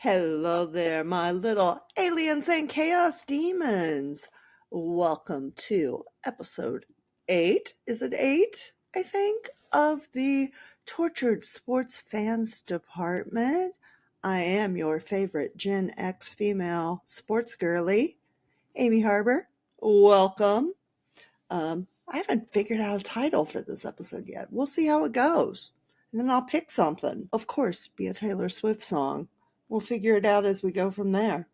Hello there, my little aliens and chaos demons. Welcome to episode 8. Is it 8? I think, of the Tortured Sports Fans Department. I am your favorite Gen X female sports girly, Amy Harbor. Welcome. I haven't figured out a title for this episode yet. We'll see how it goes. And then I'll pick something. Of course, be a Taylor Swift song. We'll figure it out as we go from there.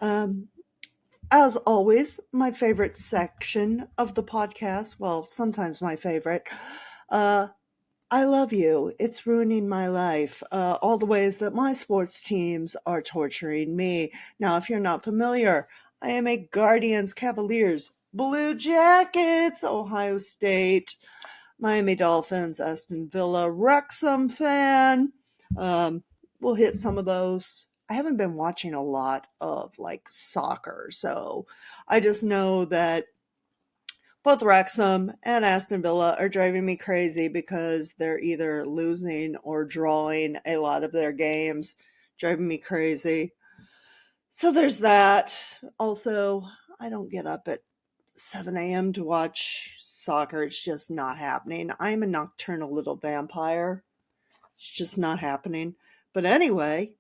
As always, my favorite section of the podcast, well, sometimes my favorite, I love you. It's ruining my life. All the ways that my sports teams are torturing me. Now, if you're not familiar, I am a Guardians, Cavaliers, Blue Jackets, Ohio State, Miami Dolphins, Aston Villa, Wrexham fan. We'll hit some of those. I haven't been watching a lot of soccer, so I just know that both Wrexham and Aston Villa are driving me crazy because they're either losing or drawing a lot of their games, driving me crazy. So there's that. Also, I don't get up at 7 a.m. to watch soccer. It's just not happening. I'm a nocturnal little vampire. It's just not happening. But anyway,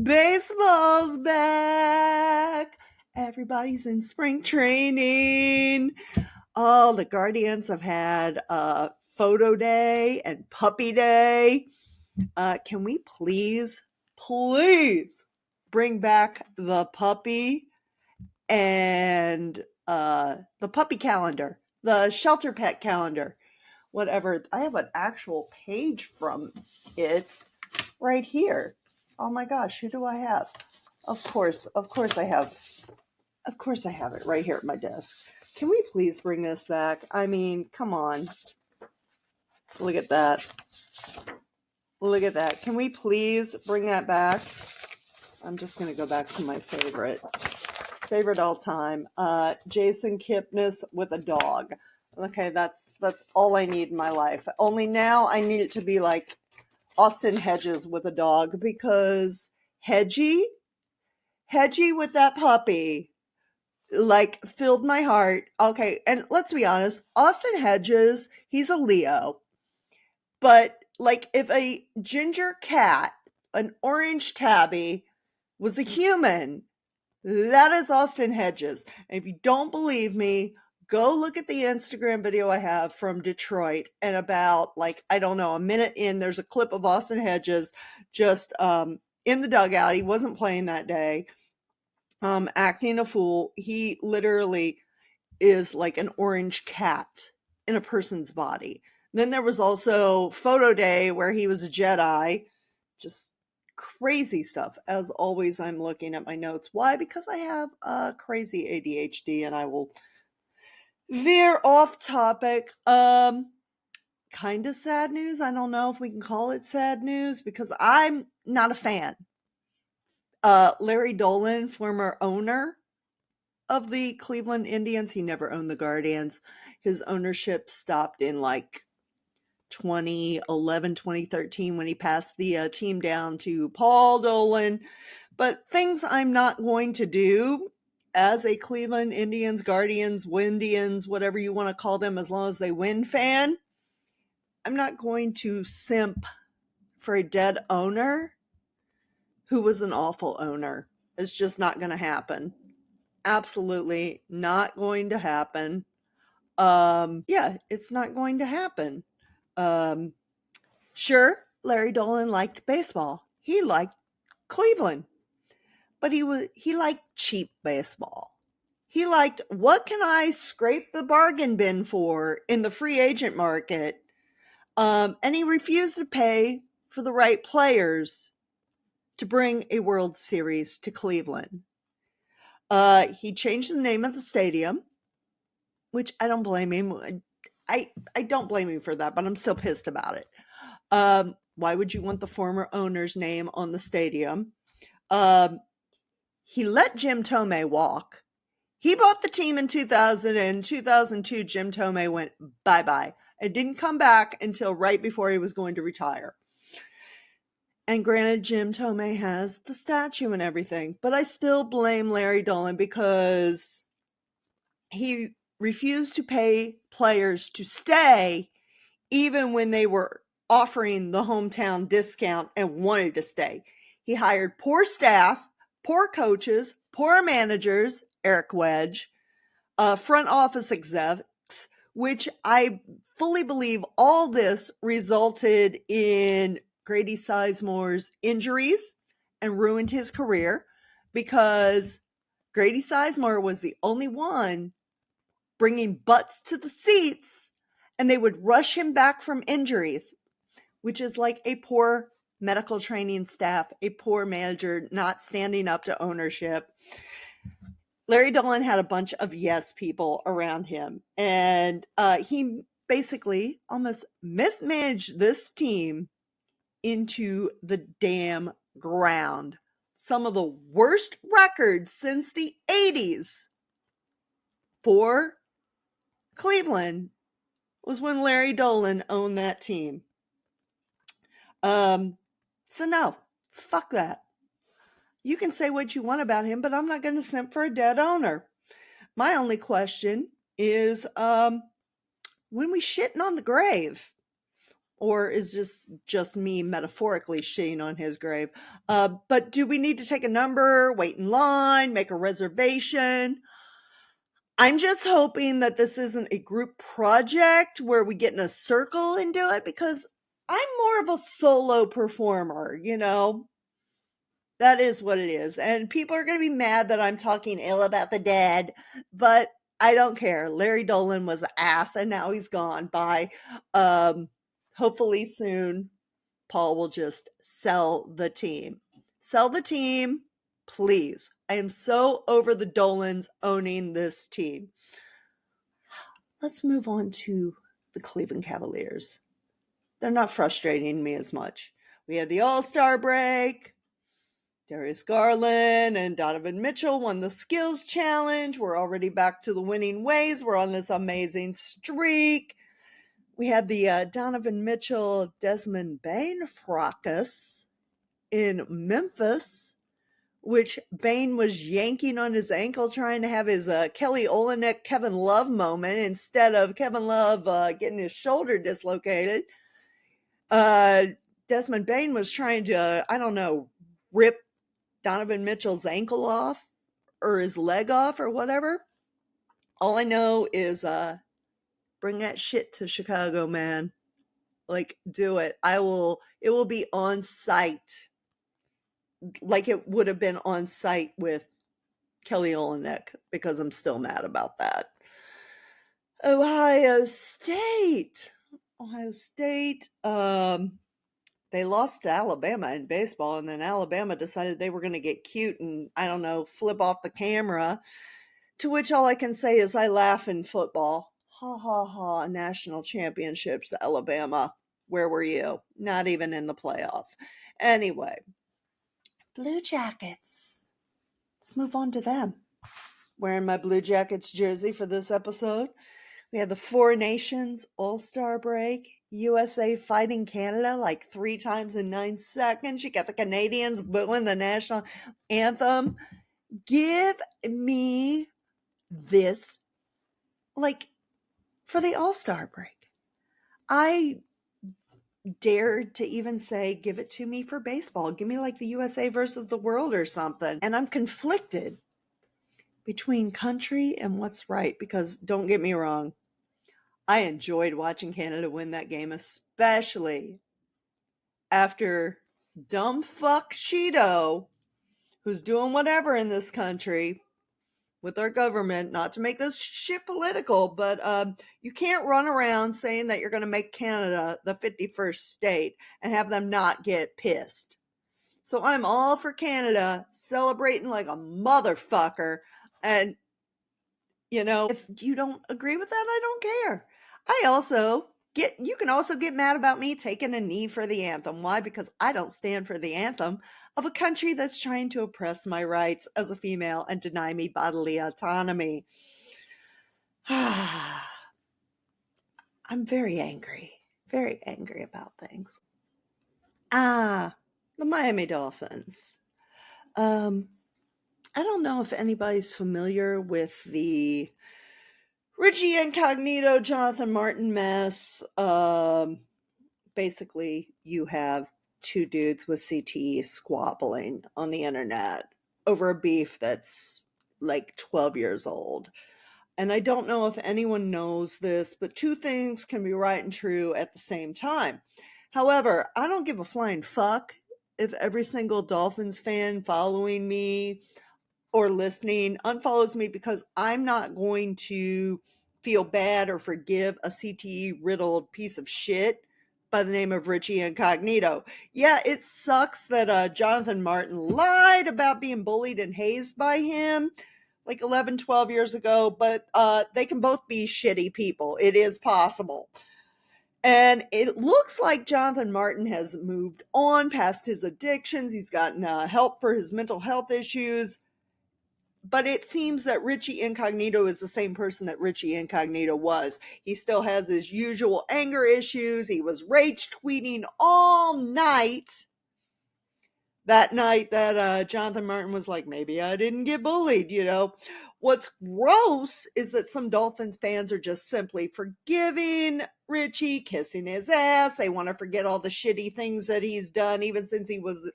baseball's back. Everybody's in spring training. Oh, the Guardians have had photo day and puppy day. Can we please bring back the puppy and the puppy calendar, the shelter pet calendar, whatever. I have an actual page from it right here. Oh my gosh, who do I have? Of course I have it right here at my desk. Can we please bring this back? I mean, come on. Look at that. Look at that. Can we please bring that back? I'm just going to go back to my favorite all time. Jason Kipnis with a dog. Okay, that's all I need in my life. Only now I need it to be like Austin Hedges with a dog, because Hedgie with that puppy filled my heart. Okay, and let's be honest, Austin Hedges, he's a Leo. But if a ginger cat, an orange tabby, was a human, that is Austin Hedges. And if you don't believe me, go look at the Instagram video I have from Detroit, and about I don't know, a minute in, there's a clip of Austin Hedges just in the dugout. He wasn't playing that day, acting a fool. He literally is like an orange cat in a person's body. Then there was also photo day where he was a Jedi. Just crazy stuff. As always, I'm looking at my notes. Why? Because I have crazy ADHD and I will veer off topic. Kind of sad news. I don't know if we can call it sad news because I'm not a fan. Larry Dolan, former owner of the Cleveland Indians, he never owned the Guardians. His ownership stopped in 2011, 2013 when he passed the team down to Paul Dolan. But things I'm not going to do as a Cleveland Indians, Guardians, Windians, whatever you want to call them, as long as they win fan, I'm not going to simp for a dead owner who was an awful owner. It's just not going to happen. Absolutely not going to happen. Yeah, it's not going to happen. Sure, Larry Dolan liked baseball. He liked Cleveland. But he liked cheap baseball. He liked, what can I scrape the bargain bin for in the free agent market? And he refused to pay for the right players to bring a World Series to Cleveland. He changed the name of the stadium, which I don't blame him. I don't blame him for that, but I'm still pissed about it. Why would you want the former owner's name on the stadium? He let Jim Thome walk. He bought the team in 2000, and in 2002, Jim Thome went bye-bye and didn't come back until right before he was going to retire. And granted, Jim Tomei has the statue and everything, but I still blame Larry Dolan because he refused to pay players to stay even when they were offering the hometown discount and wanted to stay. He hired poor staff, poor coaches, poor managers, Eric Wedge, front office execs, which I fully believe all this resulted in Grady Sizemore's injuries and ruined his career because Grady Sizemore was the only one bringing butts to the seats, and they would rush him back from injuries, which is like a poor medical training staff, a poor manager not standing up to ownership. Larry Dolan had a bunch of yes people around him, and he basically almost mismanaged this team into the damn ground. Some of the worst records since the 80s for Cleveland was when Larry Dolan owned that team. So no, fuck that. You can say what you want about him, but I'm not going to simp for a dead owner. My only question is, when we shitting on the grave? Or is just me metaphorically shitting on his grave? But do we need to take a number, wait in line, make a reservation? I'm just hoping that this isn't a group project where we get in a circle and do it, because I'm more of a solo performer, That is what it is. And people are going to be mad that I'm talking ill about the dead, but I don't care. Larry Dolan was an ass and now he's gone. Bye. Hopefully soon Paul will just sell the team. Sell the team, please. I am so over the Dolans owning this team. Let's move on to the Cleveland Cavaliers. They're not frustrating me as much. We had the All-Star break. Darius Garland and Donovan Mitchell won the skills challenge. We're already back to the winning ways. We're on this amazing streak. We had the Donovan Mitchell Desmond Bane fracas in Memphis, which Bane was yanking on his ankle trying to have his Kelly Olynyk Kevin Love moment instead of Kevin Love getting his shoulder dislocated. Desmond Bane was trying to, rip Donovan Mitchell's ankle off or his leg off or whatever. All I know is bring that shit to Chicago, man. Like, do it. It will be on site. Like it would have been on site with Kelly Olynyk, because I'm still mad about that. Ohio State. They lost to Alabama in baseball, and then Alabama decided they were going to get cute and, flip off the camera. To which all I can say is I laugh in football. Ha ha ha, national championships, Alabama. Where were you? Not even in the playoff. Anyway, Blue Jackets. Let's move on to them. Wearing my Blue Jackets jersey for this episode. We had the Four Nations All-Star break. USA fighting Canada like 3 times in 9 seconds. You got the Canadians booing the national anthem. Give me this, for the All-Star break. I dared to even say, give it to me for baseball. Give me the USA versus the world or something. And I'm conflicted between country and what's right, because don't get me wrong, I enjoyed watching Canada win that game, especially after dumb fuck Cheeto, who's doing whatever in this country with our government, not to make this shit political, but you can't run around saying that you're going to make Canada the 51st state and have them not get pissed. So I'm all for Canada celebrating like a motherfucker. And, if you don't agree with that, I don't care. You can also get mad about me taking a knee for the anthem. Why? Because I don't stand for the anthem of a country that's trying to oppress my rights as a female and deny me bodily autonomy. I'm very angry about things. the Miami Dolphins. I don't know if anybody's familiar with the Richie Incognito, Jonathan Martin mess. Basically, you have two dudes with CTE squabbling on the internet over a beef that's like 12 years old. And I don't know if anyone knows this, but two things can be right and true at the same time. However, I don't give a flying fuck if every single Dolphins fan following me or listening unfollows me, because I'm not going to feel bad or forgive a CTE riddled piece of shit by the name of Richie Incognito. Yeah, it sucks that Jonathan Martin lied about being bullied and hazed by him like 11, 12 years ago, but they can both be shitty people. It is possible. And it looks like Jonathan Martin has moved on past his addictions. He's gotten help for his mental health issues. But it seems that Richie Incognito is the same person that Richie Incognito was. He still has his usual anger issues. He was rage tweeting all night. That night that Jonathan Martin was like, maybe I didn't get bullied, you know. What's gross is that some Dolphins fans are just simply forgiving Richie, kissing his ass. They want to forget all the shitty things that he's done, even since he was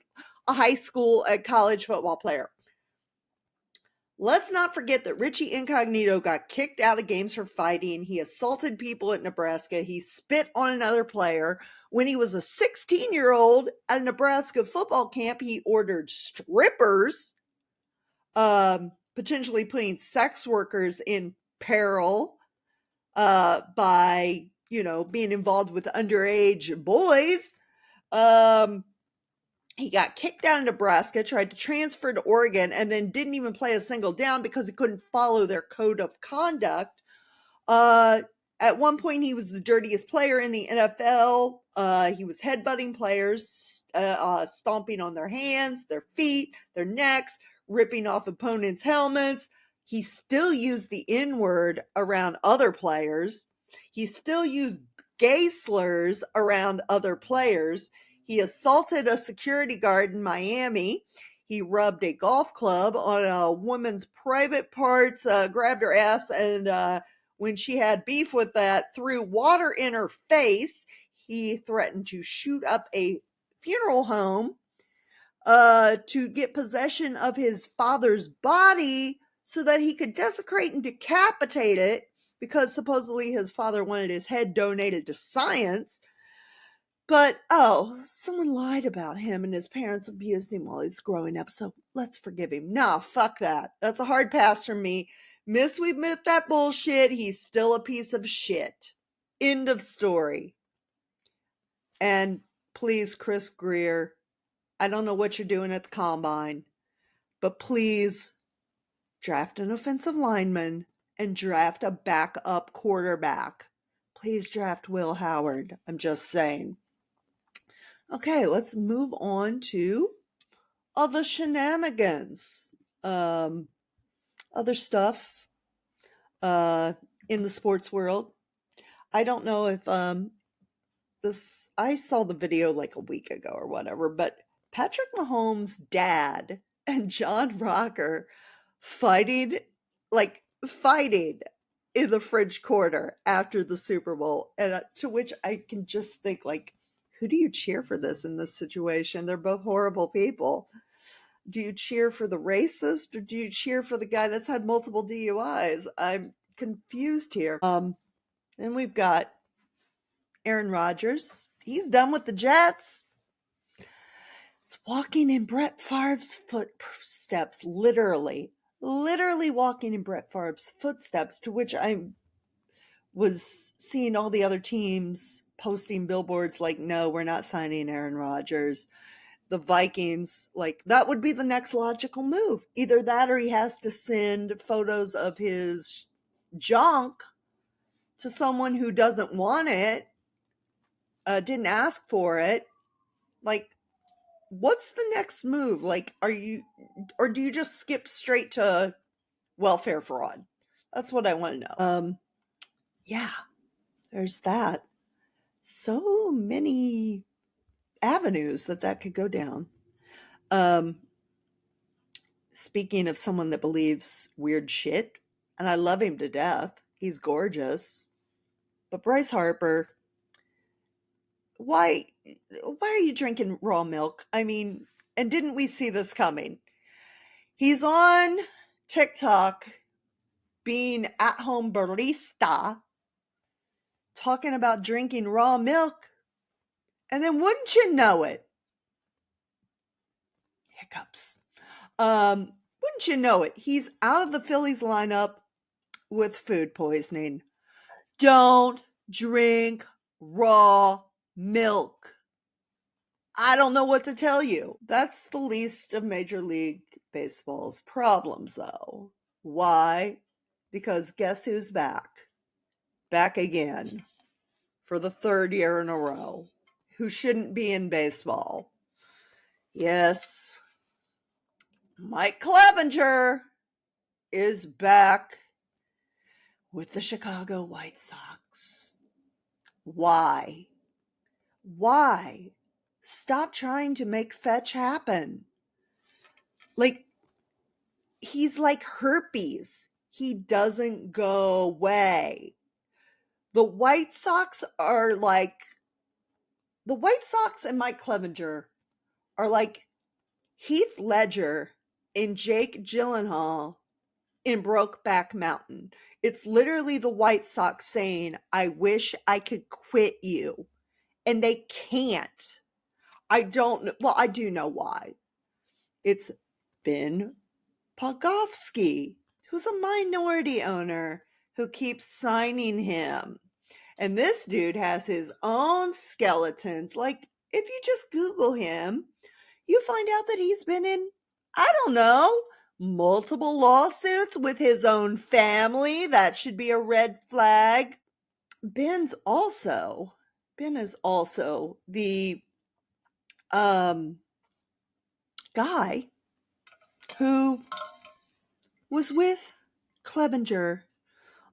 a high school and college football player. Let's not forget that Richie Incognito got kicked out of games for fighting. He assaulted people at Nebraska. He spit on another player. When he was a 16-year-old at a Nebraska football camp, he ordered strippers, potentially putting sex workers in peril by, being involved with underage boys. He got kicked out of Nebraska, tried to transfer to Oregon, and then didn't even play a single down because he couldn't follow their code of conduct. At one point, he was the dirtiest player in the NFL. He was headbutting players, stomping on their hands, their feet, their necks, ripping off opponents' helmets. He still used the N-word around other players. He still used gay slurs around other players. He assaulted a security guard in Miami. He rubbed a golf club on a woman's private parts, grabbed her ass, and when she had beef with that, threw water in her face. He threatened to shoot up a funeral home to get possession of his father's body so that he could desecrate and decapitate it, because supposedly his father wanted his head donated to science. But, someone lied about him and his parents abused him while he's growing up, so let's forgive him. Nah, fuck that. That's a hard pass from me. Miss, we admit that bullshit. He's still a piece of shit. End of story. And please, Chris Greer, I don't know what you're doing at the combine, but please draft an offensive lineman and draft a backup quarterback. Please draft Will Howard. I'm just saying. Okay, let's move on to other shenanigans. Other stuff in the sports world. I don't know if I saw the video like a week ago or whatever, but Patrick Mahomes' dad and John Rocker fighting in the French Quarter after the Super Bowl. And to which I can just think, like, who do you cheer for this in this situation? They're both horrible people. Do you cheer for the racist, or do you cheer for the guy that's had multiple DUIs? I'm confused here. Then we've got Aaron Rodgers. He's done with the Jets. He's walking in Brett Favre's footsteps, literally walking in Brett Favre's footsteps, to which I was seeing all the other teams posting billboards like, no, we're not signing Aaron Rodgers. The Vikings, like, that would be the next logical move. Either that, or he has to send photos of his junk to someone who doesn't want it, didn't ask for it. Like, what's the next move? Like, do you just skip straight to welfare fraud? That's what I want to know. Yeah, there's that. So many avenues that could go down. Speaking of someone that believes weird shit, and I love him to death, he's gorgeous. But Bryce Harper, why are you drinking raw milk? I mean, and didn't we see this coming? He's on TikTok being at-home barista talking about drinking raw milk. And then wouldn't you know it? Hiccups. Wouldn't you know it? He's out of the Phillies lineup with food poisoning. Don't drink raw milk. I don't know what to tell you. That's the least of Major League Baseball's problems, though. Why? Because guess who's back? Back again for the third year in a row. Who shouldn't be in baseball? Yes, Mike Clevinger is back with the Chicago White Sox. Why? Why? Stop trying to make fetch happen. Like, he's like herpes. He doesn't go away. The White Sox and Mike Clevinger are like Heath Ledger and Jake Gyllenhaal in Brokeback Mountain. It's literally the White Sox saying, I wish I could quit you. And they can't. I do know why. It's Ben Pogowski, who's a minority owner who keeps signing him. And this dude has his own skeletons. Like, if you just Google him, you find out that he's been in, I don't know, multiple lawsuits with his own family. That should be a red flag. Ben is also the guy who was with Clevinger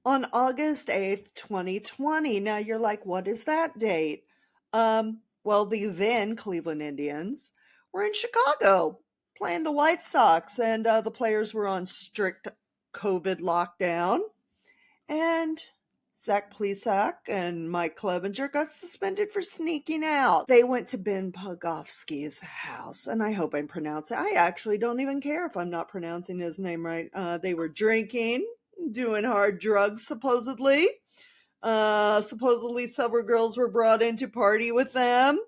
on August 8th, 2020. Now you're like, what is that date? Well, the then Cleveland Indians were in Chicago playing the White Sox, and the players were on strict COVID lockdown. And Zach Plesac and Mike Clevinger got suspended for sneaking out. They went to Ben Pogowski's house, and I hope I'm pronouncing. I actually don't even care if I'm not pronouncing his name right. They were drinking, doing hard drugs, supposedly. Supposedly several girls were brought in to party with them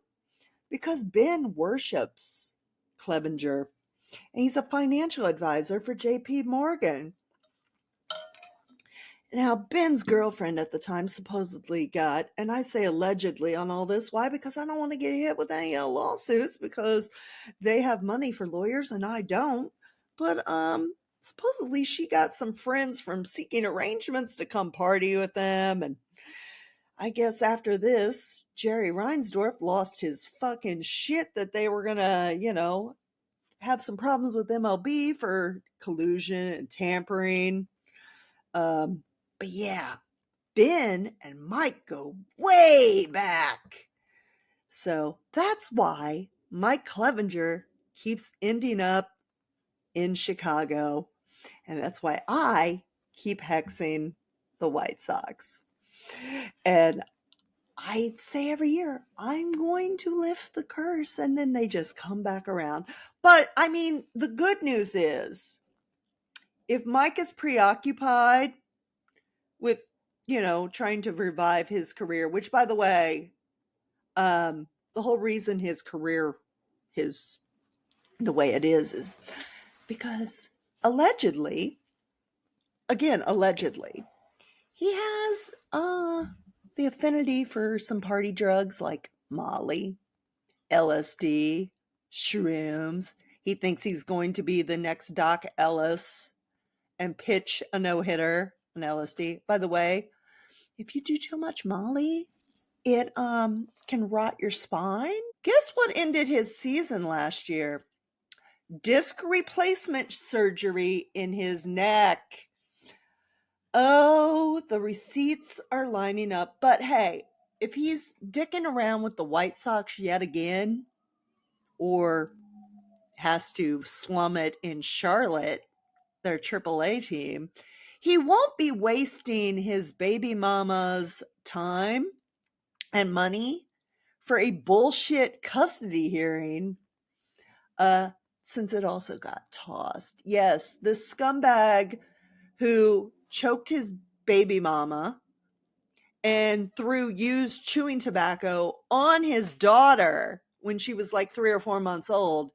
because Ben worships Clevinger, and he's a financial advisor for J.P. Morgan. Now, Ben's girlfriend at the time supposedly got, and I say allegedly on all this, why? Because I don't want to get hit with any lawsuits because they have money for lawyers and I don't. But supposedly she got some friends from Seeking Arrangements to come party with them. And I guess after this, Jerry Reinsdorf lost his fucking shit that they were going to, have some problems with MLB for collusion and tampering. But yeah, Ben and Mike go way back. So that's why Mike Clevinger keeps ending up in Chicago. And that's why I keep hexing the White Sox. And I say every year, I'm going to lift the curse. And then they just come back around. But I mean, the good news is if Mike is preoccupied with, trying to revive his career, which by the way, the whole reason his career is the way it is because allegedly, he has the affinity for some party drugs like Molly, LSD, shrooms. He thinks he's going to be the next Doc Ellis and pitch a no-hitter on LSD. By the way, if you do too much Molly, it can rot your spine. Guess what ended his season last year? Disc replacement surgery in his neck. Oh, the receipts are lining up. But hey, if he's dicking around with the White Sox yet again, or has to slum it in Charlotte, their AAA team, he won't be wasting his baby mama's time and money for a bullshit custody hearing, since it also got tossed. Yes, this scumbag who choked his baby mama and threw used chewing tobacco on his daughter when she was like 3 or 4 months old.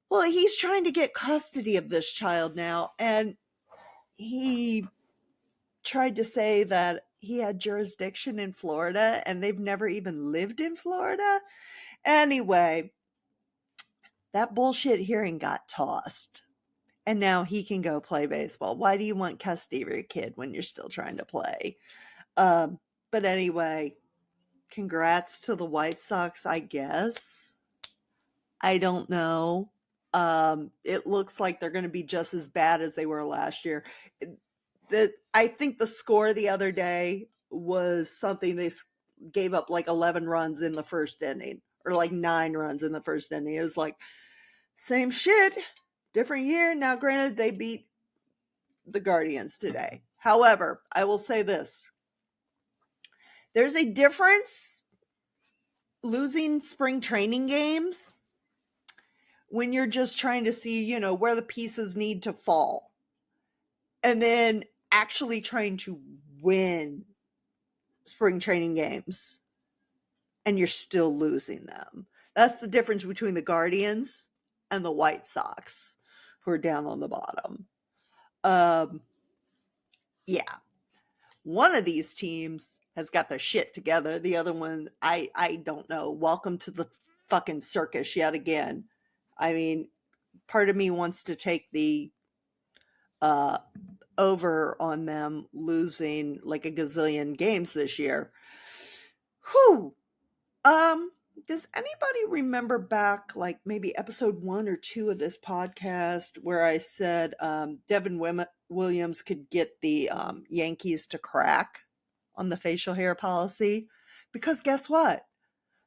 Well, he's trying to get custody of this child now, and he tried to say that he had jurisdiction in Florida and they've never even lived in Florida. Anyway, that bullshit hearing got tossed. And now he can go play baseball. Why do you want custody of your kid when you're still trying to play? But anyway, congrats to the White Sox, I guess. I don't know. It looks like they're going to be just as bad as they were last year. I think the score the other day was something they gave up like 11 runs in the first inning, or like 9 runs in the first inning. It was like, same shit, different year. Now, granted, they beat the Guardians today. However, I will say this. There's a difference losing spring training games when you're just trying to see, where the pieces need to fall, and then actually trying to win spring training games and you're still losing them. That's the difference between the Guardians and the White Sox, who are down on the bottom. Yeah. One of these teams has got their shit together. The other one, I don't know. Welcome to the fucking circus yet again. I mean, part of me wants to take the over on them losing like a gazillion games this year. Whew. Does anybody remember back, like maybe episode 1 or 2 of this podcast, where I said Devin Williams could get the Yankees to crack on the facial hair policy? Because guess what?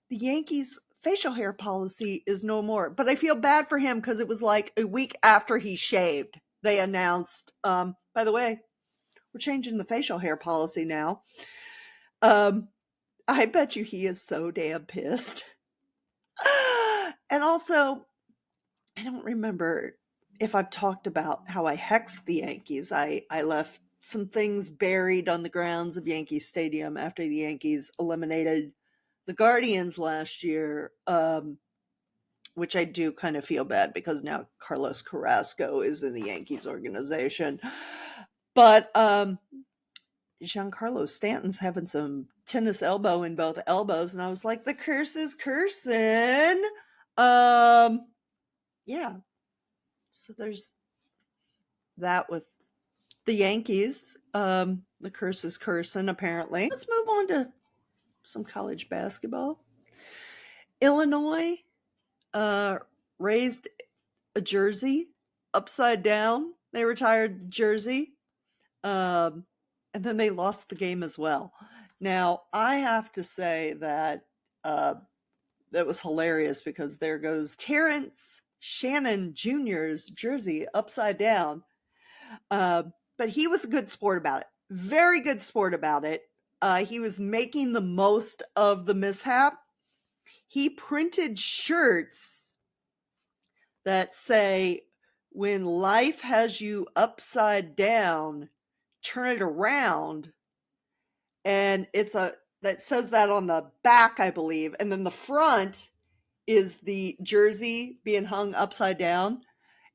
The Yankees facial hair policy is no more. But I feel bad for him because it was like a week after he shaved. They announced, by the way, we're changing the facial hair policy now. I bet you he is so damn pissed. And also, I don't remember if I've talked about how I hexed the Yankees. I left some things buried on the grounds of Yankee Stadium after the Yankees eliminated the Guardians last year, which I do kind of feel bad because now Carlos Carrasco is in the Yankees organization. But Giancarlo Stanton's having some tennis elbow in both elbows, and I was like, the curse is cursing. Yeah. So there's that with the Yankees. The curse is cursing, apparently. Let's move on to some college basketball. Illinois raised a jersey upside down. They retired the jersey. And then they lost the game as well. Now, I have to say that that was hilarious because there goes Terrence Shannon Jr.'s jersey upside down. But he was a good sport about it. Very good sport about it. He was making the most of the mishap. He printed shirts that say, when life has you upside down, turn it around. And that says that on the back, I believe. And then the front is the jersey being hung upside down.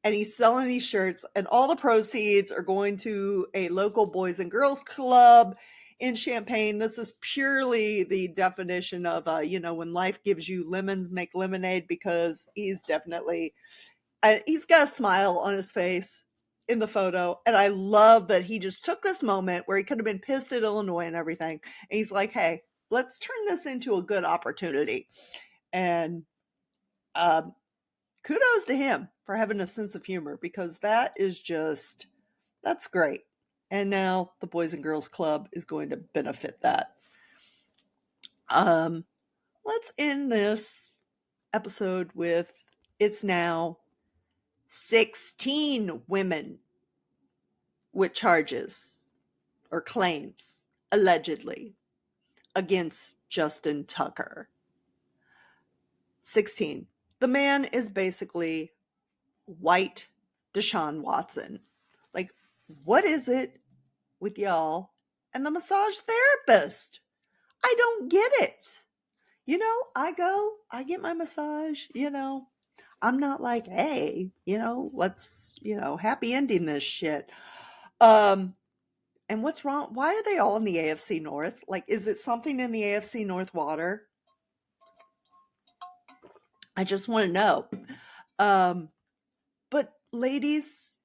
And he's selling these shirts, and all the proceeds are going to a local boys and girls club in Champaign. This is purely the definition of, when life gives you lemons, make lemonade, because he's definitely, he's got a smile on his face in the photo. And I love that he just took this moment where he could have been pissed at Illinois and everything. And he's like, hey, let's turn this into a good opportunity. And kudos to him for having a sense of humor, because that's great. And now the Boys and Girls Club is going to benefit that. Let's end this episode with, it's now 16 women with charges or claims, allegedly, against Justin Tucker. 16. The man is basically white Deshaun Watson. Like, what is it with y'all and the massage therapist? I don't get it. I get my massage, I'm not like, hey, let's, happy ending this shit. And what's wrong? Why are they all in the AFC North? Like, is it something in the AFC North water? I just want to know. But ladies,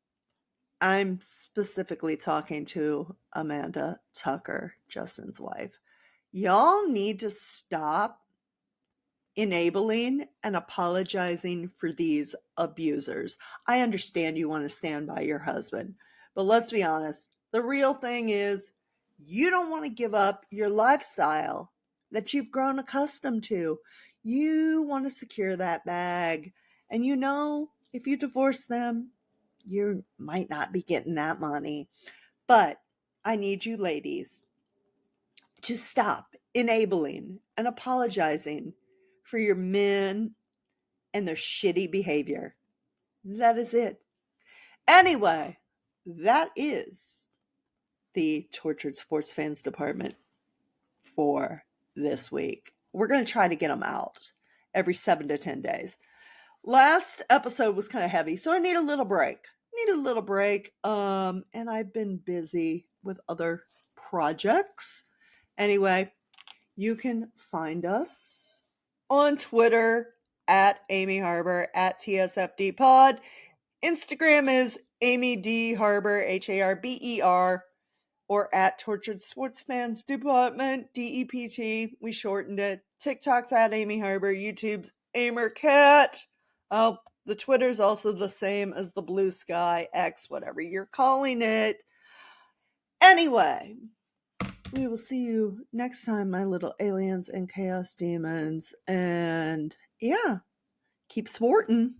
I'm specifically talking to Amanda Tucker, Justin's wife. Y'all need to stop enabling and apologizing for these abusers. I understand you want to stand by your husband, but let's be honest. The real thing is you don't want to give up your lifestyle that you've grown accustomed to. You want to secure that bag. And if you divorce them, you might not be getting that money. But I need you ladies to stop enabling and apologizing for your men and their shitty behavior. That is it. Anyway, that is the Tortured Sports Fans Department for this week. We're going to try to get them out every 7 to 10 days. Last episode was kind of heavy, so I need a little break. And I've been busy with other projects. Anyway, you can find us on Twitter at Amy Harbor, at TSFD Pod. Instagram is Amy D. Harbor, Harber, or at Tortured Sports Fans Department, DEPT. We shortened it. TikTok's at Amy Harbor. YouTube's Amercat. Oh, the Twitter's also the same as the Blue Sky X, whatever you're calling it. Anyway, we will see you next time, my little aliens and chaos demons. And yeah, keep sporting.